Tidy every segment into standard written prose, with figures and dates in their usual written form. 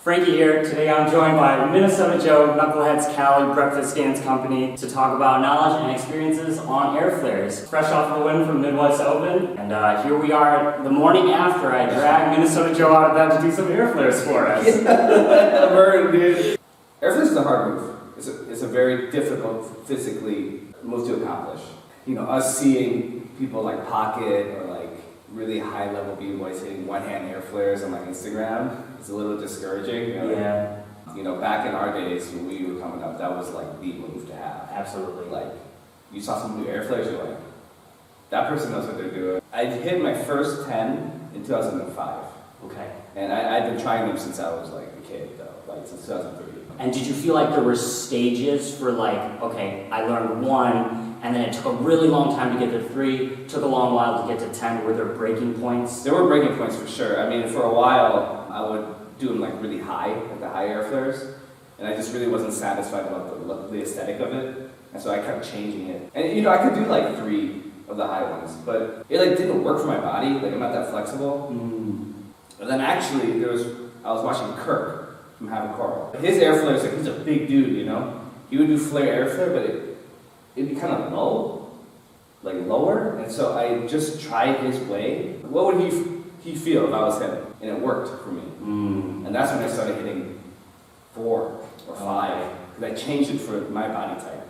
Frankie here. Today I'm joined by Minnesota Joe, Knuckleheads Cali Breakfast Dance Company to talk about knowledge and experiences on Airflares. Fresh off the win from Midwest Open, and here we are the morning after I dragged Minnesota Joe out of bed to do some Airflares for us. Burn, dude. Airflares is a hard move. It's a very difficult physically move to accomplish. You know, us seeing people like Pocket or like really high level b-boys hitting one-hand Airflares on like Instagram is a little discouraging. You know? Yeah. You know, back in our days when we were coming up, that was like the move to have. Absolutely. Like, you saw someone do Airflares, you're like, that person knows what they're doing. I hit my first 10 in 2005. Okay. And I've been trying them since I was like a kid though, like since 2003. And did you feel like there were stages for like, okay, I learned 1, and then it took a really long time to get to 3, took a long while to get to 10. Were there breaking points? There were breaking points for sure. I mean, for a while, I would do them like really high, like the high Airflares, and I just really wasn't satisfied about the aesthetic of it, and so I kept changing it. And you know, I could do like 3 of the high ones, but it like didn't work for my body. Like I'm not that flexible. And then actually, I was watching Kirk from Have a Coral. His Airflares, like he's a big dude, you know. He would do flare Airflare, but it'd be kind of low, like lower, and so I just tried his way. What would he feel if I was him? And it worked for me. And that's when I started hitting 4 or 5, because I changed it for my body type.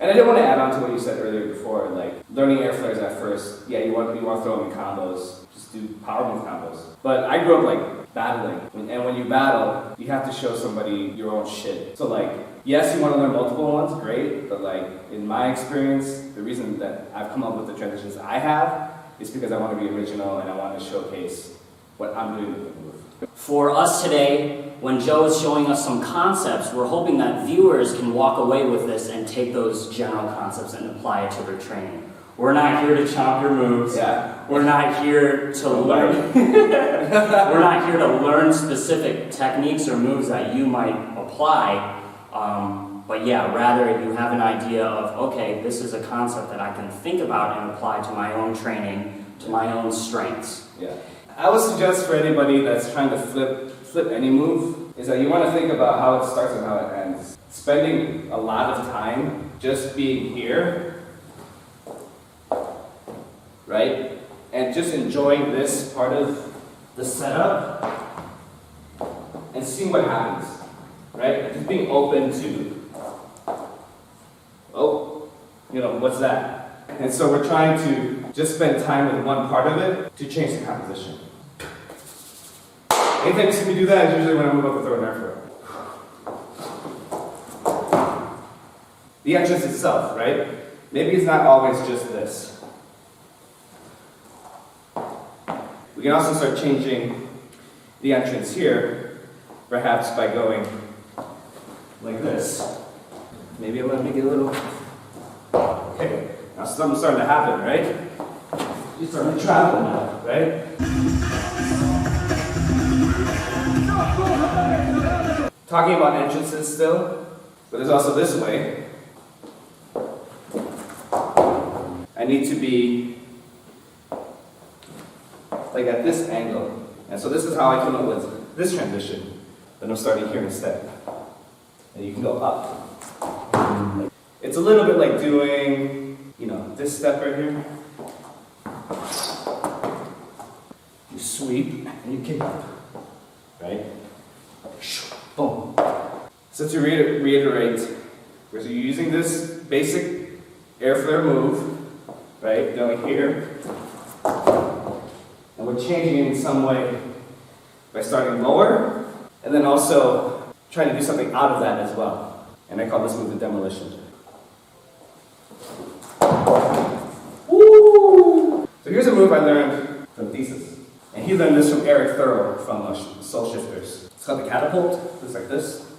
And I didn't want to add on to what you said earlier before, like learning Airflares at first, yeah, you want to throw them in combos, just do power move combos. But I grew up like battling, and when you battle, you have to show somebody your own shit. So like, yes, you want to learn multiple ones, great, but like, in my experience, the reason that I've come up with the transitions I have is because I want to be original and I want to showcase what I'm doing with the move. For us today, when Joe is showing us some concepts, we're hoping that viewers can walk away with this and take those general concepts and apply it to their training. We're not here to chomp your moves. Yeah. We're not here to learn. We're not here to learn specific techniques or moves that you might apply. But yeah, rather you have an idea of, okay, this is a concept that I can think about and apply to my own training, to my own strengths. Yeah. I would suggest for anybody that's trying to flip any move, is that you want to think about how it starts and how it ends. Spending a lot of time just being here, right? And just enjoying this part of the setup and seeing what happens, right? Just being open to, oh, you know, what's that? And so we're trying to just spend time with one part of it to change the composition. Anytime you see me do that is usually when I'm about to throw an Airflare. The entrance itself, right? Maybe it's not always just this. We can also start changing the entrance here, perhaps by going like this. Maybe I'm going to make it a little... Okay, now something's starting to happen, right? You're starting to travel now, right? Talking about entrances still, but there's also this way. I need to be like at this angle. And so this is how I came up with this transition. Then I'm starting here instead. And you can go up. It's a little bit like doing, you know, this step right here. You sweep and you kick up, right? Boom. So to reiterate, we're using this basic Airflare move, right? Going here. And we're changing it in some way by starting lower, and then also trying to do something out of that as well. And I call this move the demolition. Woo! So here's a move I learned from Thesis. And he learned this from Eric Thurl from Soul Shifters. It's called the catapult, just like this.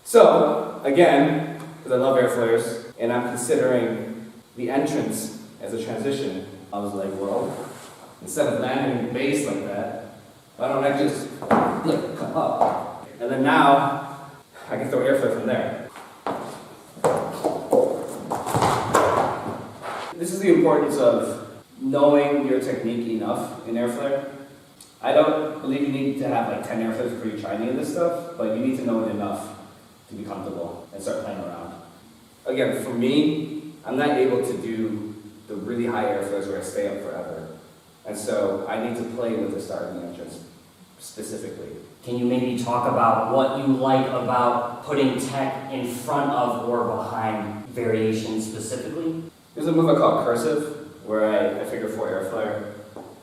So, again, because I love Airflares, and I'm considering the entrance as a transition, I was like, well, instead of landing in base like that, why don't I just come up? And then now, I can throw Airflare from there. This is the importance of knowing your technique enough in Airflare I don't believe you need to have like 10 airflares before you try any of this stuff, but you need to know it enough to be comfortable and start playing around. Again, for me, I'm not able to do the really high airflares where I stay up forever. And so I need to play with the start and the entrance specifically. Can you maybe talk about what you like about putting tech in front of or behind variations specifically? There's a move I call cursive, where I figure 4 air flare,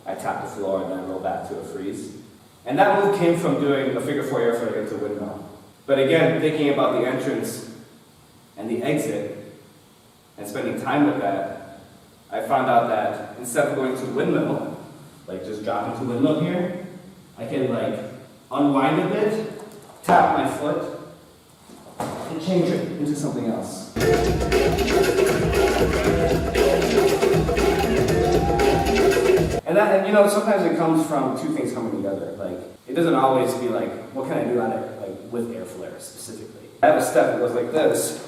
I tap the floor and then roll back to a freeze. And that move came from doing a figure 4 air flare into windmill. But again, thinking about the entrance and the exit and spending time with that, I found out that instead of going to windmill, like just dropping to windmill here, I can like unwind a bit, tap my foot, and change it into something else. And that, you know, sometimes it comes from two things coming together. Like, it doesn't always be like, what can I do on it, like with air flare specifically. I have a step that goes like this.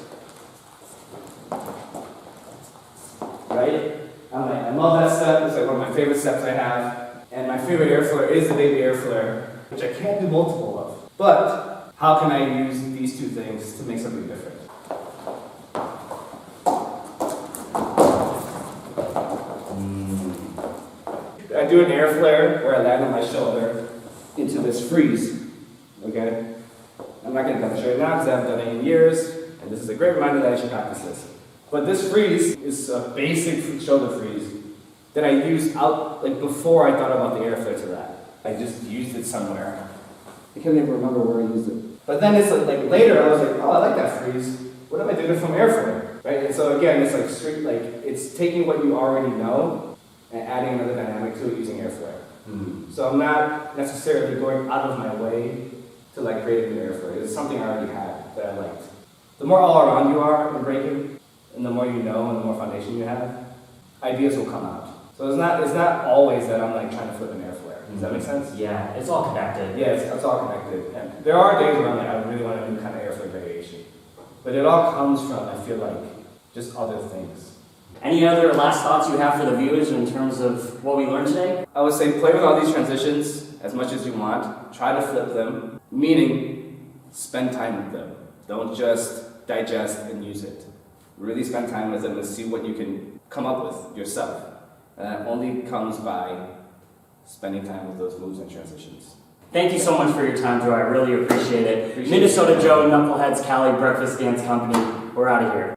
Right? I love that step. It's like one of my favorite steps I have. And my favorite air flare is the baby air flare, which I can't do multiple of. But how can I use these two things to make something different? I do an air flare where I land on my shoulder into this freeze. Okay? I'm not going to demonstrate it now because I haven't done it in years, and this is a great reminder that I should practice this. But this freeze is a basic shoulder freeze that I used out, like before I thought about the air flare to that. I just used it somewhere. I can't even remember where I used it. But then it's like later I was like, oh, I like that freeze. What if I did it from air flare? Right? And so again, it's like straight, like it's taking what you already know and adding another dynamic to it using air flare. Mm-hmm. So I'm not necessarily going out of my way to like create a new air flare. It's something I already had that I liked. The more all around you are in breaking, and the more you know and the more foundation you have, ideas will come out. So it's not always that I'm like trying to flip an air flare. Does that make sense? Yeah, it's all connected. Yeah, it's all connected. And there are days where I'm like, I really want to do kind of air flare variation. But it all comes from, I feel like, just other things. Any other last thoughts you have for the viewers in terms of what we learned today? I would say play with all these transitions as much as you want. Try to flip them, meaning spend time with them. Don't just digest and use it. Really spend time with them and see what you can come up with yourself. And that only comes by spending time with those moves and transitions. Thank you so much for your time, Joe. I really appreciate it. Minnesota Joe, Knuckleheads Cali Breakfast Dance Company. We're out of here.